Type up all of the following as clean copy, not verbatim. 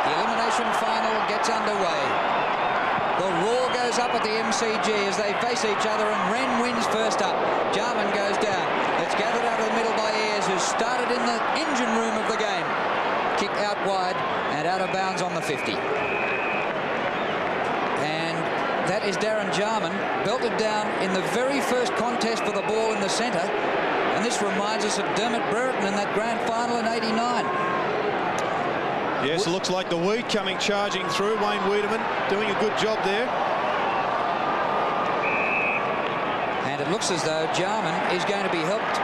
The elimination final gets underway. The roar goes up at the MCG as they face each other, and Wren wins first up. Jarman goes down. It's gathered out of the middle by Ayres, who started in the engine room of the game. Kick out wide and out of bounds on the 50. And that is Darren Jarman, belted down in the very first contest for the ball in the centre. And this reminds us of Dermot Brereton in that grand final in '89. Yes, it looks like the weed coming charging through. Wayne Wiedemann doing a good job there. And it looks as though Jarman is going to be helped.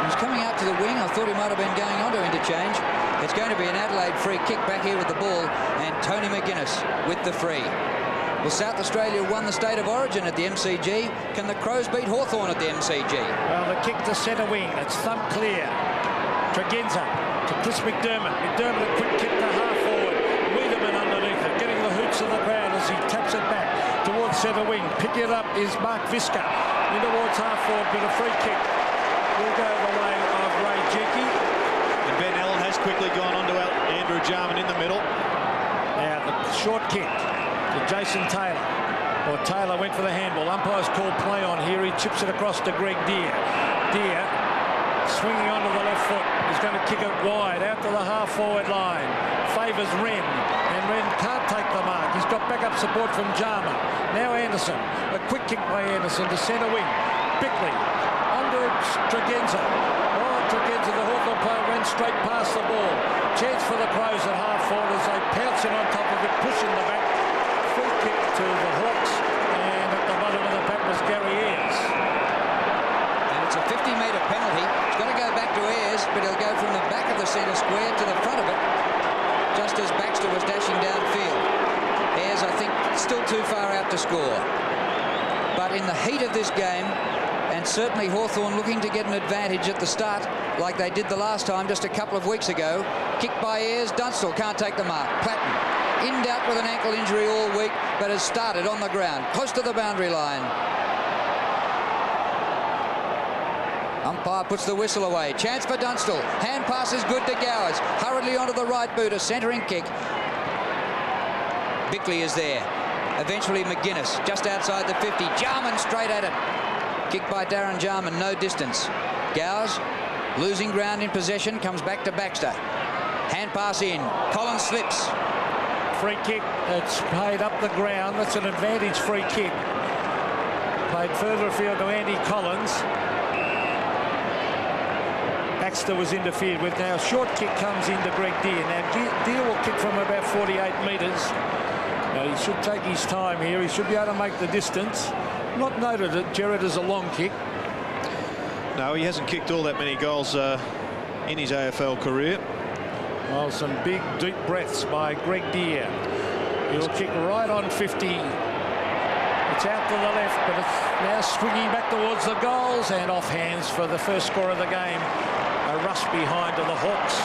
He's coming out to the wing. I thought he might have been going on to interchange. It's going to be an Adelaide free kick back here with the ball, and Tony McGuinness with the free. Well, South Australia won the State of Origin at the MCG. Can the Crows beat Hawthorn at the MCG? Well, the kick to centre wing. It's thump clear. Tregenza to Chris McDermott. McDermott a quick kick to half forward. Wiedemann underneath it, getting the hoots of the crowd as he taps it back towards centre wing. Picking it up is Mark Visca. In towards half forward, but a free kick will go the way of Ray Jenke. And Ben Allen has quickly gone on to Andrew Jarman in the middle. Now the short kick to Jason Taylor. Well, Taylor went for the handball. Umpire's called play on here. He chips it across to Greg Deere. Deere swinging onto the left foot. He's going to kick it wide out to the half-forward line. Favours Wren, and Wren can't take the mark. He's got backup support from Jarman. Now Anderson. A quick kick by Anderson to centre wing. Bickley onto Tregenza. Oh, Tregenza, the Hawthorn player, ran straight past the ball. Chance for the Crows at half-forward as they pounce in on top of it, pushing the back. Free kick to the Hawks, and at the bottom of the pack was Gary Ayres. And it's a 50-metre penalty. It's got to go back to Ayres, but he'll go from the back of the centre square to the front of it, just as Baxter was dashing downfield. Ayres, I think, still too far out to score. But in the heat of this game, and certainly Hawthorn looking to get an advantage at the start, like they did the last time just a couple of weeks ago. Kicked by Ayres, Dunstall can't take the mark. Platten in doubt with an ankle injury all week, but has started on the ground, close to the boundary line. Umpire puts the whistle away. Chance for Dunstall. Hand pass is good to Gowers. Hurriedly onto the right boot, a centering kick. Bickley is there. Eventually McGuinness, just outside the 50. Jarman straight at it. Kick by Darren Jarman, no distance. Gowers losing ground in possession, comes back to Baxter. Hand pass in. Collins slips. Free kick. It's played up the ground. That's an advantage free kick. Played further afield to Andy Collins. Baxter was interfered with. Now short kick comes into Greg Deere. Now Deere will kick from about 48 metres. Now he should take his time here. He should be able to make the distance. Not noted it, Gerard, as a long kick. No, he hasn't kicked all that many goals in his AFL career. Well, some big, deep breaths by Greg Deere. He'll kick right on 50. It's out to the left, but it's now swinging back towards the goals and off hands for the first score of the game. A rush behind to the Hawks.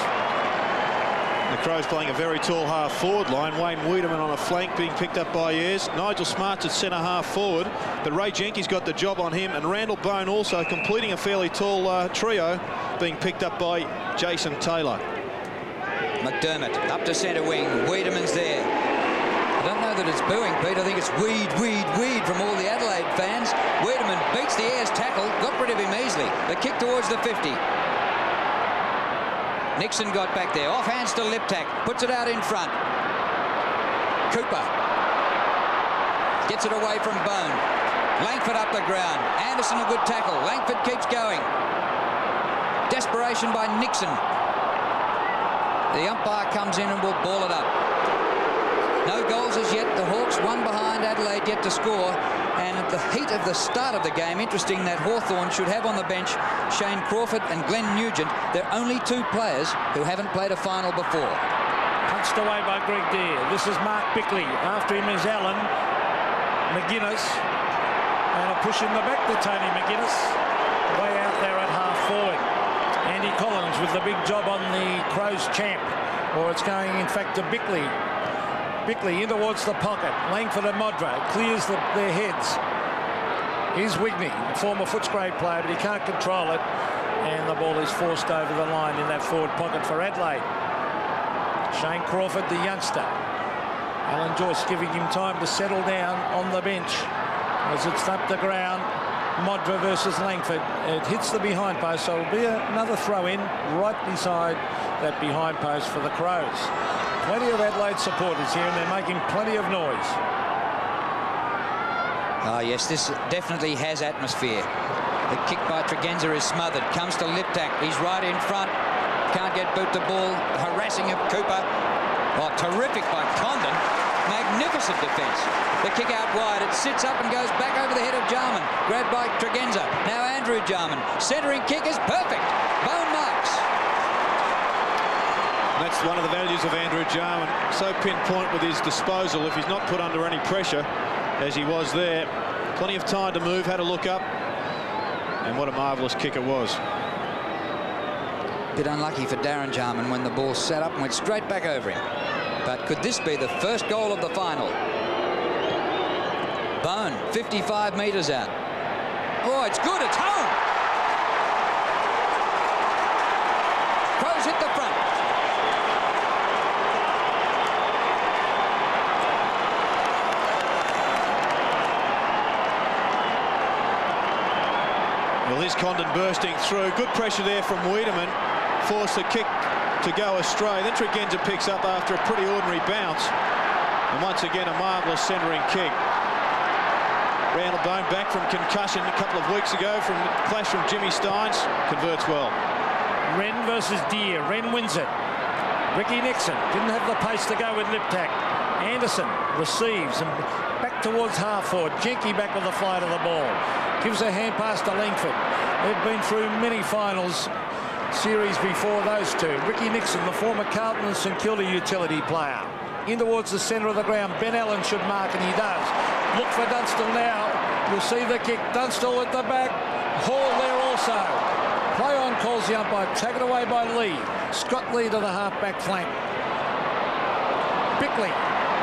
The Crows playing a very tall half-forward line. Wayne Wiedemann on a flank being picked up by Ayres. Nigel Smart's at centre half-forward, but Ray Jenke's got the job on him, and Randall Bone also completing a fairly tall trio being picked up by Jason Taylor. McDermott up to centre wing. Wiedemann's there. I don't know that it's booing, Pete. I think it's weed from all the Adelaide fans. Wiedemann beats the Ayres tackle, got rid of him easily. The kick towards the 50. Nixon got back there. Off hands to Liptak. Puts it out in front. Cooper gets it away from Bone. Langford up the ground. Anderson a good tackle. Langford keeps going. Desperation by Nixon. The umpire comes in and will ball it up. No goals as yet. The Hawks one behind, Adelaide yet to score. And at the heat of the start of the game, interesting that Hawthorn should have on the bench Shane Crawford and Glenn Nugent. They're only two players who haven't played a final before. Punched away by Greg Deere. This is Mark Bickley. After him is Allen. McGuinness. And a push in the back to Tony McGuinness. Way out there at half forward. Andy Collins with the big job on the Crows champ. Or it's going, in fact, to Bickley. Bickley in towards the pocket. Langford and Modra clears their heads. Here's Wigney, former Footscray player, but he can't control it. And the ball is forced over the line in that forward pocket for Adelaide. Shane Crawford, the youngster. Alan Joyce giving him time to settle down on the bench as it's up the ground. Modra versus Langford. It hits the behind post, so it'll be another throw in right beside that behind post for the Crows. Plenty of Adelaide supporters here, and they're making plenty of noise. Oh, yes, this definitely has atmosphere. The kick by Tregenza is smothered. Comes to Liptak. He's right in front. Can't get boot the ball. Harassing of Cooper. Oh, terrific by Condon. Magnificent defence. The kick out wide. It sits up and goes back over the head of Jarman. Grabbed by Tregenza. Now Andrew Jarman. Centering kick is perfect. Bone marks. That's one of the values of Andrew Jarman. So pinpoint with his disposal. If he's not put under any pressure, as he was there, plenty of time to move. Had a look up. And what a marvellous kick it was. Bit unlucky for Darren Jarman when the ball sat up and went straight back over him. But could this be the first goal of the final? Bone, 55 metres out. Oh, it's good. It's home. Crows hit the front. Well, here's Condon bursting through. Good pressure there from Wiedemann. Forced the kick to go astray. Then Tregenza picks up after a pretty ordinary bounce. And once again, a marvellous centering kick. Randall Bone back from concussion a couple of weeks ago from the clash from Jimmy Steins. Converts well. Wren versus Deere. Wren wins it. Ricky Nixon didn't have the pace to go with Liptak. Anderson receives and back towards half forward. Jenke back with the flight of the ball. Gives a hand pass to Langford. They've been through many finals series before those two. Ricky Nixon, the former Carlton and St Kilda utility player. In towards the centre of the ground. Ben Allen should mark, and he does. Look for Dunstall now. You'll see the kick. Dunstall at the back. Hall there also. Play on calls the umpire. Taken away by Lee. Scott Lee to the half-back flank. Bickley.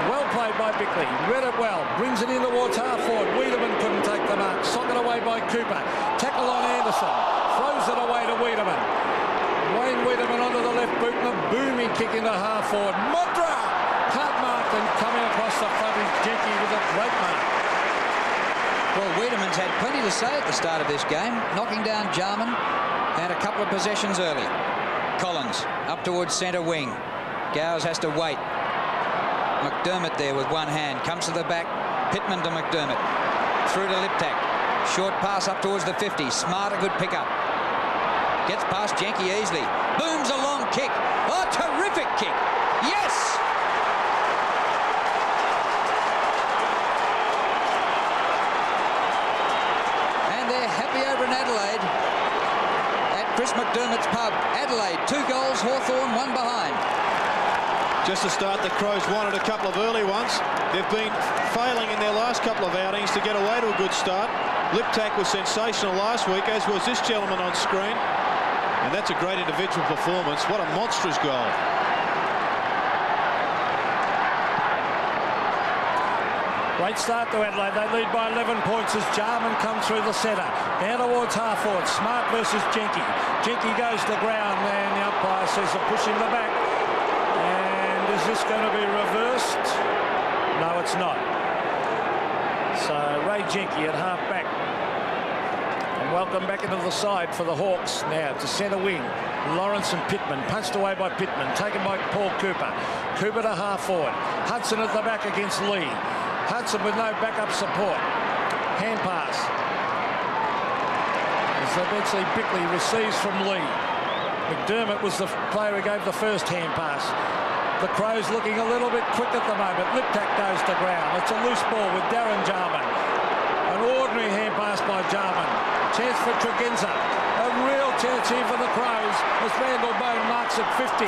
Well played by Bickley. Read it well. Brings it in towards half forward. Wiedemann couldn't take the mark. Socked away by Cooper. Tackle on Anderson. Throws it away to Wiedemann. Wayne Wiedemann onto the left boot and a booming kick into half forward. Modra can't mark, and coming across the front is Jenke with a great mark. Well, Wiedemann's had plenty to say at the start of this game, knocking down Jarman and a couple of possessions early. Collins up towards centre wing. Gowers has to wait. McDermott there with one hand. Comes to the back. Pittman to McDermott. Through to Liptak. Short pass up towards the 50. Smart, a good pickup. Gets past Jenke easily. Booms a long kick. Oh, terrific kick. Yes! And they're happy over in Adelaide at Chris McDermott's pub. Adelaide, 2 goals. Hawthorn, 1 behind. Just to start, the Crows wanted a couple of early ones. They've been failing in their last couple of outings to get away to a good start. Liptak was sensational last week, as was this gentleman on screen. And that's a great individual performance. What a monstrous goal. Great start to Adelaide. They lead by 11 points as Jarman comes through the centre. Down towards half forward. Smart versus Jenke. Jenke goes to the ground, and the umpire says to push him to the back. Is this going to be reversed? No, it's not. So Ray Jenke at half-back. And welcome back into the side for the Hawks now to centre wing. Lawrence and Pittman. Punched away by Pittman. Taken by Paul Cooper. Cooper to half-forward. Hudson at the back against Lee. Hudson with no backup support. Hand pass. As eventually Bickley receives from Lee. McDermott was the player who gave the first hand pass. The Crows looking a little bit quick at the moment. Liptak goes to ground. It's a loose ball with Darren Jarman. An ordinary hand pass by Jarman. Chance for Tregenza. A real chance here for the Crows as Randall Bone marks at 50.